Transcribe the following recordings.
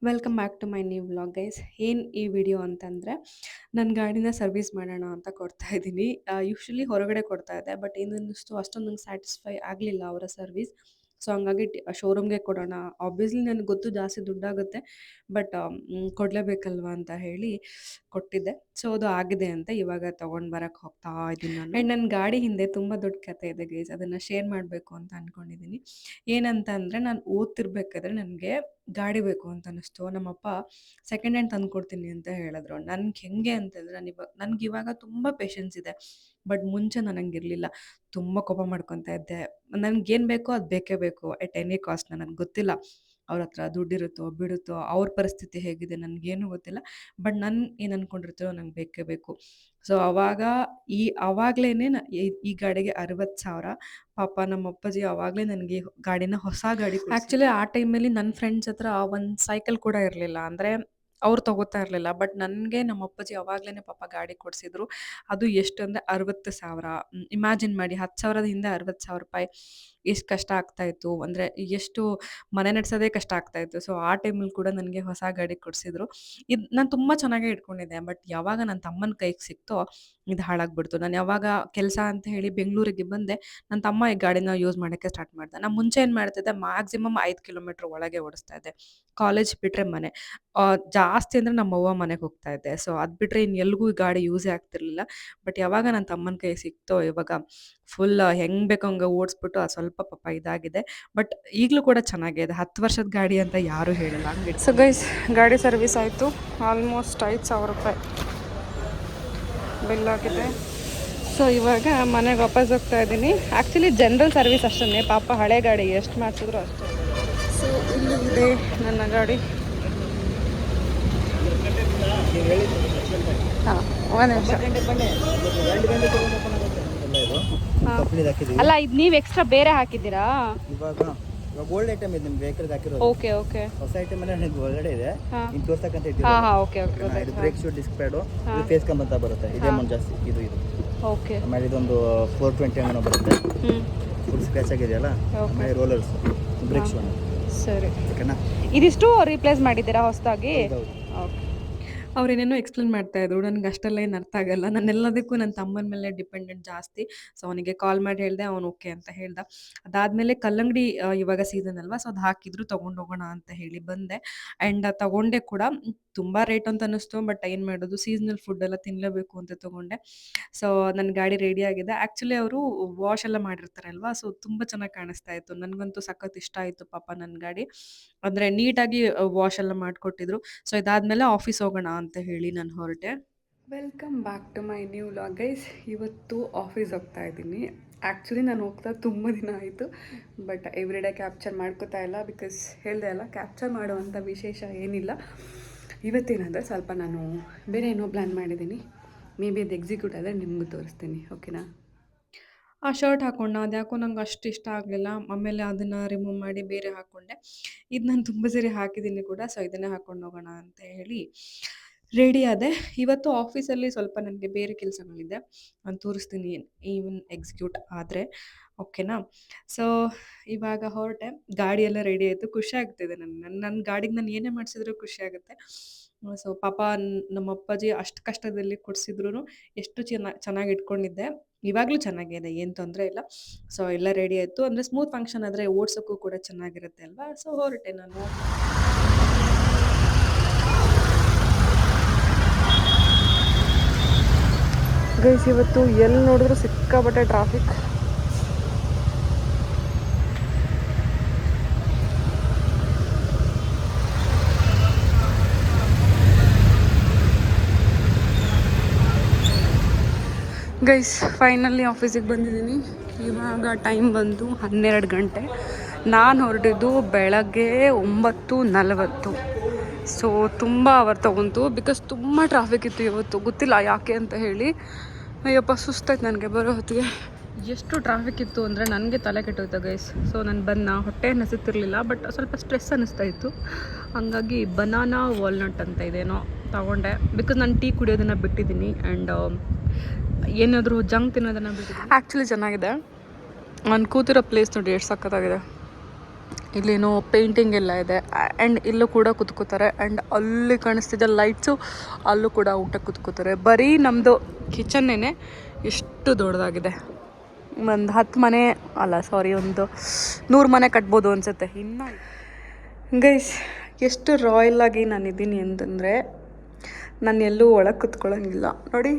Welcome back to my new vlog guys. ಏನು ಈ video ಅಂತಂದರೆ, ನನ್ನ ಗಾಡಿನ ಸರ್ವಿಸ್ ಮಾಡೋಣ ಅಂತ ಕೊಡ್ತಾ ಇದ್ದೀನಿ. ಯೂಶ್ವಲಿ ಹೊರಗಡೆ ಕೊಡ್ತಾ ಇದ್ದೆ, ಬಟ್ ಏನನ್ನಿಸ್ತು ಅಷ್ಟೊಂದು ನಂಗೆ ಸ್ಯಾಟಿಸ್ಫೈ ಆಗಲಿಲ್ಲ ಅವರ ಸರ್ವಿಸ್. ಸೊ ಹಂಗಾಗಿ ಶೋರೂಮ್ಗೆ ಕೊಡೋಣ. ಆಬ್ವಿಯಸ್ಲಿ ನನಗೆ ಗೊತ್ತು ಜಾಸ್ತಿ ದುಡ್ಡಾಗುತ್ತೆ, ಬಟ್ ಕೊಡಲೇಬೇಕಲ್ವ ಅಂತ ಹೇಳಿ ಕೊಟ್ಟಿದ್ದೆ. ಸೊ ಅದು ಆಗಿದೆ ಅಂತ ಇವಾಗ ತೊಗೊಂಡು ಬರೋಕ್ಕೆ ಹೋಗ್ತಾ ಇದ್ದೀನಿ ನಾನು. ಆ್ಯಂಡ್ ನನ್ನ ಗಾಡಿ ಹಿಂದೆ ತುಂಬ ದೊಡ್ಡ ಕತೆ ಇದೆ ಗೈಸ್, ಅದನ್ನು ಶೇರ್ ಮಾಡಬೇಕು ಅಂತ ಅಂದ್ಕೊಂಡಿದ್ದೀನಿ. ಏನಂತ ಅಂದರೆ, ನಾನು ಓದ್ತಿರ್ಬೇಕಾದ್ರೆ ನನಗೆ ಗಾಡಿ ಬೇಕು ಅಂತ ಅನ್ನಿಸ್ತು. ನಮ್ಮಪ್ಪ ಸೆಕೆಂಡ್ ಹ್ಯಾಂಡ್ ತಂದ್ಕೊಡ್ತೀನಿ ಅಂತ ಹೇಳಿದ್ರು. ನನ್ಗೆ ಹೆಂಗೆ ಅಂತಂದರೆ, ನನಗಿವಾಗ ತುಂಬ ಪೇಷನ್ಸ್ ಇದೆ, ಬಟ್ ಮುಂಚೆ ನಾನು ಹಂಗಿರಲಿಲ್ಲ. ತುಂಬ ಕೋಪ ಮಾಡ್ಕೊತಾ ಇದ್ದೆ. ನನಗೇನು ಬೇಕೋ ಅದು ಬೇಕೇ ಬೇಕು ಎಟ್ ಎನಿ ಕಾಸ್ಟ್. ನನಗೆ ಗೊತ್ತಿಲ್ಲ ಅವ್ರ ಹತ್ರ ದುಡ್ಡಿರುತ್ತೋ ಬಿಡುತ್ತೋ, ಅವ್ರ ಪರಿಸ್ಥಿತಿ ಹೇಗಿದೆ ನನಗೇನು ಗೊತ್ತಿಲ್ಲ. ಬಟ್ ನಾನು ಏನು ಅಂದ್ಕೊಂಡಿರ್ತೀನೋ ನಂಗೆ ಬೇಕೇ ಬೇಕು. ಸೊ ಆವಾಗಲೇ ಈ ಗಾಡಿಗೆ 60,000. ಪಾಪ ನಮ್ಮ ಅಪ್ಪಾಜಿ ಆವಾಗಲೇ ನನಗೆ ಗಾಡಿನ ಹೊಸ ಗಾಡಿ ಆ್ಯಕ್ಚುಲಿ ಆ ಟೈಮಲ್ಲಿ ನನ್ನ ಫ್ರೆಂಡ್ಸ್ ಹತ್ರ ಒಂದು ಸೈಕಲ್ ಕೂಡ ಇರಲಿಲ್ಲ. ಅಂದರೆ ಅವ್ರು ತಗೋತಾ ಇರಲಿಲ್ಲ. ಬಟ್ ನನಗೆ ನಮ್ಮ ಅಪ್ಪಾಜಿ ಆವಾಗಲೇ ಪಾಪ ಗಾಡಿ ಕೊಡಿಸಿದ್ರು. ಅದು ಎಷ್ಟು ಅಂದರೆ 60,000. ಇಮ್ಯಾಜಿನ್ ಮಾಡಿ, 10,000ದ ಹಿಂದೆ 60,000 ಎಷ್ಟು ಕಷ್ಟ ಆಗ್ತಾಯಿತ್ತು. ಅಂದರೆ ಎಷ್ಟು ಮನೆ ನಡೆಸೋದೇ ಕಷ್ಟ ಆಗ್ತಾಯಿತ್ತು. ಸೊ ಆ ಟೈಮಲ್ಲಿ ಕೂಡ ನನಗೆ ಹೊಸ ಗಾಡಿ ಕೊಡಿಸಿದ್ರು. ಇದು ನಾನು ತುಂಬ ಚೆನ್ನಾಗೇ ಇಟ್ಕೊಂಡಿದ್ದೆ. ಬಟ್ ಯಾವಾಗ ನನ್ನ ತಮ್ಮನ ಕೈಗೆ ಸಿಕ್ತೋ ಇದು ಹಾಳಾಗ್ಬಿಡ್ತು. ನಾನು ಯಾವಾಗ ಕೆಲಸ ಅಂತ ಹೇಳಿ ಬೆಂಗಳೂರಿಗೆ ಬಂದೆ, ನನ್ನ ತಮ್ಮ ಈ ಗಾಡಿನ ಯೂಸ್ ಮಾಡೋಕ್ಕೆ ಸ್ಟಾರ್ಟ್ ಮಾಡ್ದೆ. ನಾನು ಮುಂಚೆ ಏನು ಮಾಡ್ತಿದ್ದೆ, ಮ್ಯಾಕ್ಸಿಮಮ್ 5 ಕಿಲೋಮೀಟ್ರ್ ಒಳಗೆ ಓಡಿಸ್ತಾ ಇದ್ದೆ. ಕಾಲೇಜ್ ಬಿಟ್ಟರೆ ಮನೆ. ಜಾಸ್ತಿ ಅಂದರೆ ನಮ್ಮವ್ವ ಮನೆಗೆ ಹೋಗ್ತಾ ಇದ್ದೆ. ಸೊ ಅದು ಬಿಟ್ಟರೆ ಇನ್ನು ಎಲ್ಗೂ ಈ ಗಾಡಿ ಯೂಸೇ ಆಗ್ತಿರ್ಲಿಲ್ಲ. ಬಟ್ ಯಾವಾಗ ನನ್ನ ತಮ್ಮನ ಕೈಗೆ ಸಿಕ್ತೋ ಇವಾಗ ಫುಲ್ ಹೆಂಗೆ ಬೇಕೋ ಹಂಗೆ ಓಡಿಸ್ಬಿಟ್ಟು ಅದು ಸ್ವಲ್ಪ ಪಾಪ ಇದಾಗಿದೆ. ಬಟ್ ಈಗಲೂ ಕೂಡ ಚೆನ್ನಾಗಿದೆ. 10 ವರ್ಷದ ಗಾಡಿ ಅಂತ ಯಾರೂ ಹೇಳಿಲ್ಲ. ಹಂಗೆ ಸೊ ಗೈಸ್, ಗಾಡಿ ಸರ್ವಿಸ್ ಆಯಿತು. ಆಲ್ಮೋಸ್ಟ್ 5,000 ಬಿಲ್ ಆಗಿದೆ. ಸೊ ಇವಾಗ ಮನೆಗೆ ವಾಪಸ್ ಹೋಗ್ತಾ ಇದ್ದೀನಿ. ಆ್ಯಕ್ಚುಲಿ ಜನರಲ್ ಸರ್ವಿಸ್ ಅಷ್ಟೇ, ಪಾಪ ಹಳೆ ಗಾಡಿ ಎಷ್ಟು ಮಾಡಿಸಿದ್ರು ಅಷ್ಟೇ. ಸೊ ಇಲ್ಲಿ ಇದೆ ನನ್ನ ಗಾಡಿ. ಹಾಂ, ಒಂದು ನಿಮಿಷ. ಅಲ್ಲ, ಇದು ನೀವು ಎಕ್ಸ್ಟ್ರಾ ಬೇರೆ ಹಾಕಿದ್ದೀರಾ? ಇವಾಗ ಓಲ್ಡ್ ಐಟಮ್ ಇದೆ ನಿಮ್ಮ ವೆಹಿಕಲ್ ಹಾಕಿರೋದು. Okay okay. ಹೊಸ ಐಟಮ್ ಎಲ್ಲ ಒಳಗಡೆ ಇದೆ. ಇನ್ನು ತೋರ್ಸಕ್ಕಂತ ಇದ್ದೀವಿ. ಹಾಂ ಹಾಂ, ಓಕೆ ಓಕೆ. ಇದು ಬ್ರೇಕ್ ಶೂ, ಡಿಸ್ಕ್ ಪ್ಯಾಡು, ಇದು ಫೇಸ್ ಕಮ್ ಅಂತ ಬರುತ್ತೆ. ಇದೇ ಅಮೌಂಟ್ ಜಾಸ್ತಿ ಇದು. ಓಕೆ. ಆಮೇಲೆ ಇದೊಂದು 420 ಏನೋ ಬರುತ್ತೆ. ಫುಲ್ ಸ್ಕ್ರ್ಯಾಚ್ ಆಗಿದೆಯಲ್ಲ. ಆಮೇಲೆ ರೋಲರ್ಸ್, ಬ್ರೇಕ್ ಶೂ. ಸರಿ, ಓಕೆನಾ? ಇದಿಷ್ಟು ರೀಪ್ಲೇಸ್ ಮಾಡಿದ್ದೀರಾ ಹೊಸದಾಗಿ? ಹೌದು. ಓಕೆ. ಅವ್ರೇನೇನೋ ಎಕ್ಸ್‌ಪ್ಲೇನ್ ಮಾಡ್ತಾಯಿದ್ರು. ನನಗೆ ಅಷ್ಟೆಲ್ಲ ಏನು ಅರ್ಥ ಆಗಲ್ಲ. ನಾನೆಲ್ಲದಕ್ಕೂ ನನ್ನ ತಮ್ಮನ ಮೇಲೆ ಡಿಪೆಂಡೆಂಟ್ ಜಾಸ್ತಿ. ಸೊ ಅವನಿಗೆ ಕಾಲ್ ಮಾಡಿ ಹೇಳಿದೆ, ಅವನು ಓಕೆ ಅಂತ ಹೇಳ್ದ. ಅದಾದಮೇಲೆ ಕಲ್ಲಂಗಡಿ ಇವಾಗ ಸೀಸನ್ ಅಲ್ವಾ, ಸೊ ಅದು ಹಾಕಿದ್ರು ತೊಗೊಂಡು ಹೋಗೋಣ ಅಂತ ಹೇಳಿ ಬಂದೆ. ಆ್ಯಂಡ್ ತೊಗೊಂಡೆ ಕೂಡ. ತುಂಬ ರೇಟ್ ಅಂತ ಅನ್ನಿಸ್ತು, ಬಟ್ ಏನು ಮಾಡೋದು, ಸೀಸನಲ್ ಫುಡ್ ಎಲ್ಲ ತಿನ್ನಲೇಬೇಕು ಅಂತ ತೊಗೊಂಡೆ. ಸೊ ನನ್ನ ಗಾಡಿ ರೆಡಿ ಆಗಿದೆ. ಆ್ಯಕ್ಚುಲಿ ಅವರು ವಾಶ್ ಎಲ್ಲ ಮಾಡಿರ್ತಾರಲ್ವಾ, ಸೊ ತುಂಬ ಚೆನ್ನಾಗಿ ಕಾಣಿಸ್ತಾ ಇತ್ತು. ನನಗಂತೂ ಸಖತ್ ಇಷ್ಟ ಆಯಿತು ಪಾಪ ನನ್ನ ಗಾಡಿ. ಅಂದರೆ ನೀಟಾಗಿ ವಾಶ್ ಎಲ್ಲ ಮಾಡಿಕೊಟ್ಟಿದ್ರು. ಸೊ ಇದಾದಮೇಲೆ ಆಫೀಸ್ ಹೋಗೋಣ ಅಂತ ಹೇಳಿ ನಾನು ಹೊರಟೆ. Welcome back to my new vlog guys. ಇವತ್ತು ಆಫೀಸ್ ಹೋಗ್ತಾ ಇದ್ದೀನಿ. ಆ್ಯಕ್ಚುಲಿ ನಾನು ಹೋಗ್ತಾ ತುಂಬ ದಿನ ಆಯಿತು, ಬಟ್ ಎವ್ರಿ ಡೇ ಕ್ಯಾಪ್ಚರ್ ಮಾಡ್ಕೋತಾ ಇಲ್ಲ. ಬಿಕಾಸ್ ಹೇಳಿದೆ ಅಲ್ಲ, ಕ್ಯಾಪ್ಚರ್ ಮಾಡುವಂಥ ವಿಶೇಷ ಏನಿಲ್ಲ. ಇವತ್ತೇನಂದರೆ ಸ್ವಲ್ಪ ನಾನು ಬೇರೆ ಏನೋ ಪ್ಲ್ಯಾನ್ ಮಾಡಿದ್ದೀನಿ. ಮೇ ಬಿ ಅದು ಎಕ್ಸಿಕ್ಯೂಟ್ ಆದರೆ ನಿಮಗೂ ತೋರಿಸ್ತೀನಿ, ಓಕೆನಾ? ಆ ಶರ್ಟ್ ಹಾಕ್ಕೊಂಡೆ, ಅದು ಯಾಕೋ ನಂಗೆ ಅಷ್ಟು ಇಷ್ಟ ಆಗಲಿಲ್ಲ. ಆಮೇಲೆ ಅದನ್ನು ರಿಮೂವ್ ಮಾಡಿ ಬೇರೆ ಹಾಕ್ಕೊಂಡೆ. ಇದು ನಾನು ತುಂಬ ಸರಿ ಹಾಕಿದ್ದೀನಿ ಕೂಡ. ಸೊ ಇದನ್ನೇ ಹಾಕ್ಕೊಂಡು ಹೋಗೋಣ ಅಂತ ಹೇಳಿ ರೆಡಿ ಆದೆ. ಇವತ್ತು ಆಫೀಸಲ್ಲಿ ಸ್ವಲ್ಪ ನನಗೆ ಬೇರೆ ಕೆಲಸಗಳಿದೆ, ನಾನು ತೋರಿಸ್ತೀನಿ ಈವನ್ ಎಕ್ಸಿಕ್ಯೂಟ್ ಆದರೆ, ಓಕೆನಾ? ಸೊ ಇವಾಗ ಹೊರಟೆ. ಗಾಡಿ ಎಲ್ಲ ರೆಡಿ ಆಯಿತು. ಖುಷಿ ಆಗ್ತಿದೆ ನನ್ನ ಗಾಡಿಗೆ ನಾನು ಏನೇ ಮಾಡಿಸಿದ್ರು ಖುಷಿ ಆಗುತ್ತೆ. ಸೊ ಪಾಪ ನಮ್ಮ ಅಪ್ಪಾಜಿ ಅಷ್ಟು ಕಷ್ಟದಲ್ಲಿ ಕೊಡಿಸಿದ್ರು ಎಷ್ಟು ಚೆನ್ನಾಗಿ ಇಟ್ಕೊಂಡಿದ್ದೆ. ಇವಾಗಲೂ ಚೆನ್ನಾಗಿದೆ, ಏನು ತೊಂದರೆ ಇಲ್ಲ. ಸೊ ಎಲ್ಲ ರೆಡಿ ಆಯಿತು. ಅಂದರೆ ಸ್ಮೂತ್ ಫಂಕ್ಷನ್ ಆದರೆ ಓಡ್ಸೋಕ್ಕೂ ಕೂಡ ಚೆನ್ನಾಗಿರುತ್ತೆ ಅಲ್ವಾ? ಸೊ ಹೊರಟೆ ನಾನು. ಗೈಸ್, ಇವತ್ತು ಎಲ್ಲಿ ನೋಡಿದ್ರು ಸಿಕ್ಕಾಪಟ್ಟೆ ಟ್ರಾಫಿಕ್. ಗೈಸ್, ಫೈನಲಿ ಆಫೀಸಿಗೆ ಬಂದಿದ್ದೀನಿ. ಇವಾಗ ಟೈಮ್ ಬಂದು 12 ಗಂಟೆ. ನಾನು ಹೊರಟಿದ್ದು ಬೆಳಗ್ಗೆ 9:40. ಸೊ ತುಂಬ ಅವರ್ ತೊಗೊಂತು, ಬಿಕಾಸ್ ತುಂಬ ಟ್ರಾಫಿಕ್ ಇತ್ತು ಇವತ್ತು. ಗೊತ್ತಿಲ್ಲ ಯಾಕೆ ಅಂತ ಹೇಳಿ. ಅಯ್ಯಪ್ಪ, ಸುಸ್ತಾಯ್ತು ನನಗೆ ಬರೋ ಹೊತ್ತಿಗೆ. ಎಷ್ಟು ಟ್ರಾಫಿಕ್ ಇತ್ತು ಅಂದರೆ ನನಗೆ ತಲೆ ಕೆಟ್ಟೋಯ್ತು ಗೈಸ್. ಸೊ ನಾನು ಹೊಟ್ಟೆ ಹಸಿತಿರ್ಲಿಲ್ಲ, ಬಟ್ ಸ್ವಲ್ಪ ಸ್ಟ್ರೆಸ್ ಅನ್ನಿಸ್ತಾ ಇತ್ತು. ಹಂಗಾಗಿ ಬನಾನಾ ವಾಲ್ನಟ್ ಅಂತ ಇದೇನೋ ತೊಗೊಂಡೆ. ಬಿಕಾಸ್ ನಾನು ಟೀ ಕುಡಿಯೋದನ್ನು ಬಿಟ್ಟಿದ್ದೀನಿ. ಆ್ಯಂಡ್ ಏನಾದರೂ ಜಂಕ್ ತಿನ್ನೋದನ್ನು ಬಿಟ್ಟಿದ್ದೀನಿ. ಆ್ಯಕ್ಚುಲಿ ಚೆನ್ನಾಗಿದೆ. ನಾನು ಕೂತಿರೋ ಪ್ಲೇಸ್ ನೋಡಿ ಎಷ್ಟು ಸಖತ್ತಾಗಿದೆ. ಇಲ್ಲೇನೋ ಪೇಂಟಿಂಗ್ ಎಲ್ಲ ಇದೆ ಆ್ಯಂಡ್ ಇಲ್ಲೂ ಕೂಡ ಕುತ್ಕೋತಾರೆ. ಆ್ಯಂಡ್ ಅಲ್ಲಿ ಕಾಣಿಸ್ತಿದ್ದ ಲೈಟ್ಸು ಅಲ್ಲೂ ಕೂಡ ಊಟಕ್ಕೆ ಕುತ್ಕೋತಾರೆ. ಬರೀ ನಮ್ಮದು ಕಿಚನ್ನೇ ಎಷ್ಟು ದೊಡ್ಡದಾಗಿದೆ. ಒಂದು 10 ಮನೆ ಅಲ್ಲ ಸಾರಿ, ಒಂದು 100 ಮನೆ ಕಟ್ಬೋದು ಅನಿಸುತ್ತೆ. ಇನ್ನು ಗೈಸ್ ಎಷ್ಟು ರಾಯಲ್ ಆಗಿ ನಾನಿದ್ದೀನಿ ಅಂತಂದರೆ, ನಾನು ಎಲ್ಲೂ ಒಳಗೆ ಕುತ್ಕೊಳ್ಳೋಂಗಿಲ್ಲ ನೋಡಿ.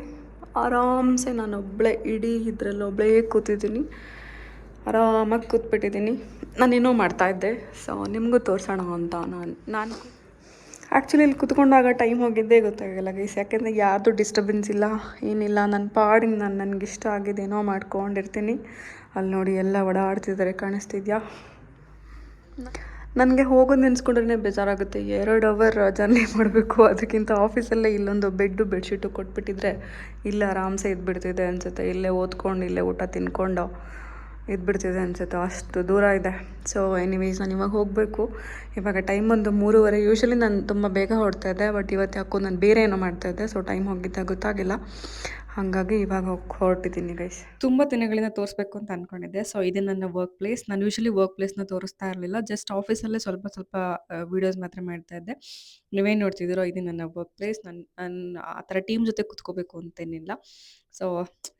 ಆರಾಮ್ಸೆ ನಾನೊಬ್ಬಳೇ ಇಡೀ ಇದರಲ್ಲೊಬ್ಬಳೇ ಕೂತಿದ್ದೀನಿ. ಆರಾಮಾಗಿ ಕೂತ್ಬಿಟ್ಟಿದ್ದೀನಿ. ನಾನೇನೋ ಮಾಡ್ತಾಯಿದ್ದೆ, ಸೊ ನಿಮಗೂ ತೋರಿಸೋಣ ಅಂತ ನಾನು ಆ್ಯಕ್ಚುಲಿ ಇಲ್ಲಿ ಕುತ್ಕೊಂಡಾಗ ಟೈಮ್ ಹೋಗಿದ್ದೇ ಗೊತ್ತಾಗಲ್ಲ ಗೈಸ್. ಯಾಕೆಂದರೆ ಯಾರ್ದು ಡಿಸ್ಟರ್ಬೆನ್ಸ್ ಇಲ್ಲ, ಏನಿಲ್ಲ. ನನ್ನ ಪಾಡಿಗೆ ನನಗಿಷ್ಟ ಆಗಿದ್ದೇನೋ ಮಾಡ್ಕೊಂಡಿರ್ತೀನಿ. ಅಲ್ಲಿ ನೋಡಿ ಎಲ್ಲ ಓಡಾಡ್ತಿದ್ದಾರೆ, ಕಾಣಿಸ್ತಿದ್ಯಾ? ನನಗೆ ಹೋಗೋದು ನೆನೆಸ್ಕೊಂಡ್ರೆ ಬೇಜಾರಾಗುತ್ತೆ. 2 ಅವರ್ ಜರ್ನಿ ಮಾಡಬೇಕು. ಅದಕ್ಕಿಂತ ಆಫೀಸಲ್ಲೇ ಇಲ್ಲೊಂದು ಬೆಡ್ಶೀಟು ಕೊಟ್ಬಿಟ್ಟಿದ್ರೆ ಇಲ್ಲೇ ಆರಾಮ್ಸೆ ಇದ್ಬಿಡ್ತಿದೆ ಅನಿಸುತ್ತೆ. ಇಲ್ಲೇ ಓದ್ಕೊಂಡು, ಇಲ್ಲೇ ಊಟ ತಿನ್ಕೊಂಡು ಇದ್ಬಿಡ್ತಿದೆ ಅನಿಸುತ್ತೆ. ಅಷ್ಟು ದೂರ ಇದೆ. ಸೊ ಎನಿವೇಸ್ ನಾನು ಇವಾಗ ಹೋಗಬೇಕು. ಇವಾಗ ಟೈಮ್ ಒಂದು 3:30. ಯೂಶ್ವಲಿ ನಾನು ತುಂಬ ಬೇಗ ಹೊರಡ್ತಾಯಿದ್ದೆ, ಬಟ್ ಇವತ್ತು ಯಾಕೋ ನಾನು ಬೇರೆ ಏನೋ ಮಾಡ್ತಾಯಿದ್ದೆ. ಸೊ ಟೈಮ್ ಹೋಗಿದ್ದ ಗೊತ್ತಾಗಿಲ್ಲ. ಹಾಗಾಗಿ ಇವಾಗ ಹೊರಟಿದ್ದೀನಿ ಗೈಸ್. ತುಂಬ ದಿನಗಳಿಂದ ತೋರಿಸ್ಬೇಕು ಅಂತ ಅಂದ್ಕೊಂಡಿದ್ದೆ. ಸೊ ಇದೇ ನನ್ನ ವರ್ಕ್ ಪ್ಲೇಸ್. ನಾನು ಯೂಶ್ವಲಿ ವರ್ಕ್ ಪ್ಲೇಸ್ನ ತೋರಿಸ್ತಾ ಇರಲಿಲ್ಲ. ಜಸ್ಟ್ ಆಫೀಸಲ್ಲೇ ಸ್ವಲ್ಪ ವೀಡಿಯೋಸ್ ಮಾತ್ರ ಮಾಡ್ತಾಯಿದ್ದೆ. ನೀವೇನು ನೋಡ್ತಿದ್ದೀರೋ ಇದು ನನ್ನ ವರ್ಕ್ ಪ್ಲೇಸ್. ನಾನು ಆ ಥರ ಟೀಮ್ ಜೊತೆ ಕೂತ್ಕೋಬೇಕು ಅಂತೇನಿಲ್ಲ. ಸೊ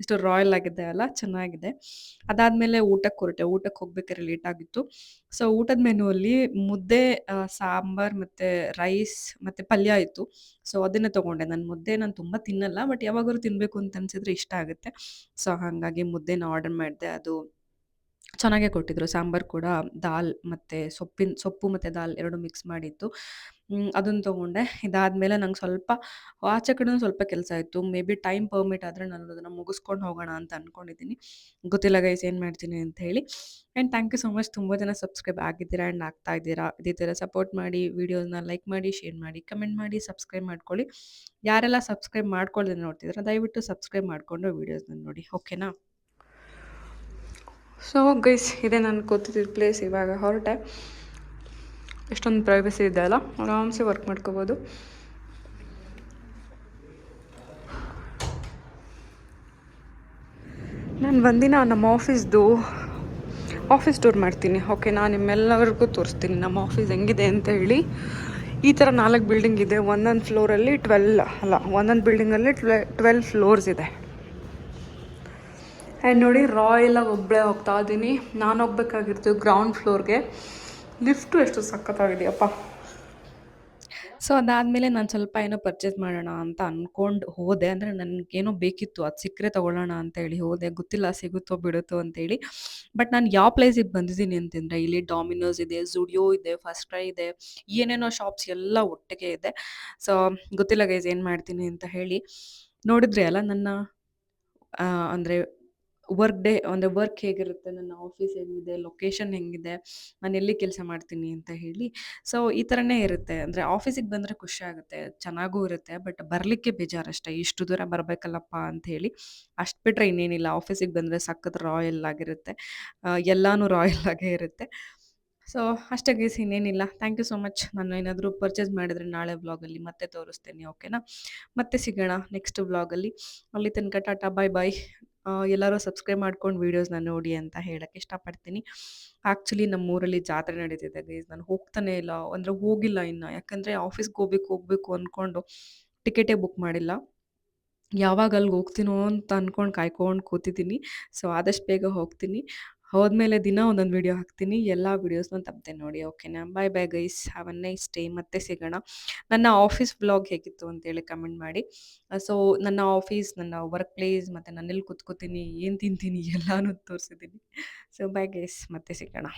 ಇಷ್ಟು ರಾಯಲ್ ಆಗಿದೆ ಅಲ್ಲ, ಚೆನ್ನಾಗಿದೆ. ಅದಾದಮೇಲೆ ಊಟಕ್ಕೆ ಹೊರಟೆ. ಊಟಕ್ಕೆ ಹೋಗ್ಬೇಕಾದ್ರೆ ಲೇಟ್ ಆಗಿತ್ತು. ಸೊ ಊಟದ ಮೆನುವಲ್ಲಿ ಮುದ್ದೆ, ಸಾಂಬಾರು ಮತ್ತು ರೈಸ್ ಮತ್ತು ಪಲ್ಯ ಇತ್ತು. ಸೊ ಅದನ್ನೇ ತೊಗೊಂಡೆ. ನಾನು ತುಂಬ ತಿನ್ನಲ್ಲ, ಬಟ್ ಯಾವಾಗಾದ್ರೂ ತಿನ್ನಬೇಕು ಅಂತ ಅನಿಸಿದ್ರೆ ಇಷ್ಟ ಆಗುತ್ತೆ. ಸೊ ಹಾಗಾಗಿ ಮುದ್ದೆನ ಆರ್ಡರ್ ಮಾಡಿದೆ. ಅದು ಚೆನ್ನಾಗೇ ಕೊಟ್ಟಿದ್ದರು. ಸಾಂಬಾರು ಕೂಡ ದಾಲ್ ಮತ್ತು ಸೊಪ್ಪು ಮತ್ತು ದಾಲ್ 2 ಮಿಕ್ಸ್ ಮಾಡಿತ್ತು. ಅದನ್ನು ತೊಗೊಂಡೆ. ಇದಾದಮೇಲೆ ನಂಗೆ ಸ್ವಲ್ಪ ಆಚೆ ಕಡೆನೂ ಸ್ವಲ್ಪ ಕೆಲಸ ಇತ್ತು. ಮೇ ಬಿ ಟೈಮ್ ಪರ್ಮಿಟ್ ಆದರೆ ನಾನು ಅದನ್ನು ಮುಗಿಸ್ಕೊಂಡು ಹೋಗೋಣ ಅಂತ ಅಂದ್ಕೊಂಡಿದ್ದೀನಿ. ಗೊತ್ತಿಲ್ಲ ಗೈಸ್ ಏನು ಮಾಡ್ತೀನಿ ಅಂತ ಹೇಳಿ. And thank you so much. ತುಂಬ ಜನ ಸಬ್ಸ್ಕ್ರೈಬ್ ಆಗಿದ್ದೀರಾ ಆ್ಯಂಡ್ ಆಗ್ತಾ ಇದ್ದೀರಾ. ಇದೇ ಥರ ಸಪೋರ್ಟ್ ಮಾಡಿ, ವೀಡಿಯೋಸ್ನ ಲೈಕ್ ಮಾಡಿ, ಶೇರ್ ಮಾಡಿ, ಕಮೆಂಟ್ ಮಾಡಿ, ಸಬ್ಸ್ಕ್ರೈಬ್ ಮಾಡ್ಕೊಳ್ಳಿ. ಯಾರೆಲ್ಲ ಸಬ್ಸ್ಕ್ರೈಬ್ ಮಾಡ್ಕೊಳ್ಳದೆ ನೋಡ್ತಿದ್ದೀರಾ ದಯವಿಟ್ಟು ಸಬ್ಸ್ಕ್ರೈಬ್ ಮಾಡಿಕೊಂಡು ವೀಡಿಯೋಸ್ನ ನೋಡಿ, ಓಕೆನಾ? ಸೊ ಗೈಸ್ ಇದೇ ನಾನು ಕೂತಿದ್ದ ಪ್ಲೇಸ್. ಇವಾಗ ಹೊರಟೆ. ಎಷ್ಟೊಂದು ಪ್ರೈವಸಿ ಇದೆ ಅಲ್ಲ, ಆರಾಮ್ಸೆ ವರ್ಕ್ ಮಾಡ್ಕೋಬೋದು. ನಾನು ಒಂದಿನ ನಮ್ಮ ಆಫೀಸ್ ಟೂರ್ ಮಾಡ್ತೀನಿ, ಓಕೆನಾ? ನಿಮ್ಮೆಲ್ಲರಿಗೂ ತೋರಿಸ್ತೀನಿ ನಮ್ಮ ಆಫೀಸ್ ಹೆಂಗಿದೆ ಅಂತ ಹೇಳಿ. ಈ ಥರ 4 ಬಿಲ್ಡಿಂಗ್ ಇದೆ. ಒಂದೊಂದು ಫ್ಲೋರಲ್ಲಿ 12 ಫ್ಲೋರ್ಸ್ ಇದೆ. ಆ್ಯಂಡ್ ನೋಡಿ, ರಾಯಲಾಗಿ ಒಬ್ಬಳೇ ಹೋಗ್ತಾ ಇದ್ದೀನಿ. ನಾನು ಹೋಗ್ಬೇಕಾಗಿರ್ತೀವಿ ಗ್ರೌಂಡ್ ಫ್ಲೋರ್ಗೆ. ಲಿಫ್ಟು ಎಷ್ಟು ಸಖತ್ತಾಗಿದೆಯಪ್ಪ. ಸೊ ಅದಾದಮೇಲೆ ನಾನು ಸ್ವಲ್ಪ ಏನೋ ಪರ್ಚೇಸ್ ಮಾಡೋಣ ಅಂತ ಅಂದ್ಕೊಂಡು ಹೋದೆ. ಅಂದರೆ ನನಗೇನೋ ಬೇಕಿತ್ತು, ಅದು ಸಿಕ್ಕರೆ ತೊಗೊಳ್ಳೋಣ ಅಂತೇಳಿ ಹೋದೆ. ಗೊತ್ತಿಲ್ಲ ಸಿಗುತ್ತೋ ಬಿಡುತ್ತೋ ಅಂತೇಳಿ. ಬಟ್ ನಾನು ಯಾವ ಪ್ಲೇಸಿಗೆ ಬಂದಿದ್ದೀನಿ ಅಂತಂದರೆ, ಇಲ್ಲಿ ಡಾಮಿನೋಸ್ ಇದೆ, ಝುಡಿಯೋ ಇದೆ, ಫಸ್ಟ್ ಕ್ರೈ ಇದೆ, ಏನೇನೋ ಶಾಪ್ಸ್ ಎಲ್ಲ ಒಟ್ಟಿಗೆ ಇದೆ. ಸೊ ಗೊತ್ತಿಲ್ಲ ಗೈಸ್ ಏನು ಮಾಡ್ತೀನಿ ಅಂತ ಹೇಳಿ. ನೋಡಿದ್ರಿ ಅಲ್ಲ ನನ್ನ ಅಂದರೆ ವರ್ಕ್ ಹೇಗಿರುತ್ತೆ, ನನ್ನ ಆಫೀಸ್ ಹೇಗಿದೆ, ಲೊಕೇಶನ್ ಹೆಂಗಿದೆ, ನಾನು ಎಲ್ಲಿ ಕೆಲಸ ಮಾಡ್ತೀನಿ ಅಂತ ಹೇಳಿ. ಸೊ ಈ ಥರನೇ ಇರುತ್ತೆ. ಅಂದರೆ ಆಫೀಸಿಗೆ ಬಂದರೆ ಖುಷಿ ಆಗುತ್ತೆ, ಚೆನ್ನಾಗೂ ಇರುತ್ತೆ. ಬಟ್ ಬರಲಿಕ್ಕೆ ಬೇಜಾರಷ್ಟೇ, ಇಷ್ಟು ದೂರ ಬರಬೇಕಲ್ಲಪ್ಪ ಅಂತ ಹೇಳಿ. ಅಷ್ಟು ಬಿಟ್ಟರೆ ಇನ್ನೇನಿಲ್ಲ. ಆಫೀಸಿಗೆ ಬಂದರೆ ಸಖತ್ ರಾಯಲ್ ಆಗಿರುತ್ತೆ. ಎಲ್ಲನೂ ರಾಯಲ್ ಆಗೇ ಇರುತ್ತೆ. ಸೊ ಅಷ್ಟೇ ಗೈಸ್, ಇನ್ನೇನಿಲ್ಲ. Thank you so much. ನಾನು ಏನಾದರೂ ಪರ್ಚೇಸ್ ಮಾಡಿದರೆ ನಾಳೆ ವ್ಲಾಗಲ್ಲಿ ಮತ್ತೆ ತೋರಿಸ್ತೀನಿ, ಓಕೆನಾ? ಮತ್ತೆ ಸಿಗೋಣ ನೆಕ್ಸ್ಟ್ ವ್ಲಾಗಲ್ಲಿ. ಅಲ್ಲಿ ತನಕ ಟಾಟಾ, ಬಾಯ್ ಬಾಯ್. ಎಲ್ಲರೂ ಸಬ್ಸ್ಕ್ರೈಬ್ ಮಾಡ್ಕೊಂಡು ವೀಡಿಯೋಸ್ನ ನೋಡಿ ಅಂತ ಹೇಳೋಕ್ಕೆ ಇಷ್ಟಪಡ್ತೀನಿ. ಆ್ಯಕ್ಚುಲಿ ನಮ್ಮೂರಲ್ಲಿ ಜಾತ್ರೆ ನಡೀತಿದೆ ಗೈಸ್. ನಾನು ಹೋಗ್ತಾನೇ ಇಲ್ಲ, ಅಂದರೆ ಹೋಗಿಲ್ಲ ಇನ್ನು. ಯಾಕಂದರೆ ಆಫೀಸ್ಗೆ ಹೋಗ್ಬೇಕು ಅಂದ್ಕೊಂಡು ಟಿಕೆಟೇ ಬುಕ್ ಮಾಡಿಲ್ಲ. ಯಾವಾಗ ಅಲ್ಲಿಗೆ ಹೋಗ್ತೀನೋ ಅಂತ ಅಂದ್ಕೊಂಡು ಕಾಯ್ಕೊಂಡು ಕೂತಿದ್ದೀನಿ. ಸೊ ಆದಷ್ಟು ಬೇಗ ಹೋಗ್ತೀನಿ. ಹೋದ್ಮೇಲೆ ದಿನ ಒಂದೊಂದು ವೀಡಿಯೋ ಹಾಕ್ತೀನಿ. ಎಲ್ಲ ವೀಡಿಯೋಸ್ನ ತಪ್ಪದೆ ನೋಡಿ, ಓಕೆನಾ? Bye bye guys, have a nice day. ಮತ್ತೆ ಸಿಗೋಣ. ನನ್ನ ಆಫೀಸ್ ವ್ಲಾಗ್ ಹೇಗಿತ್ತು ಅಂತೇಳಿ ಕಮೆಂಟ್ ಮಾಡಿ. ಸೊ ನನ್ನ ಆಫೀಸ್, ನನ್ನ ವರ್ಕ್ ಪ್ಲೇಸ್ ಮತ್ತು ನಾನೆಲ್ಲಿ ಕೂತ್ಕೋತೀನಿ, ಏನು ತಿಂತೀನಿ ಎಲ್ಲನೂ ತೋರಿಸಿದ್ದೀನಿ. ಸೊ ಬಾಯ್ ಗೈಸ್, ಮತ್ತೆ ಸಿಗೋಣ.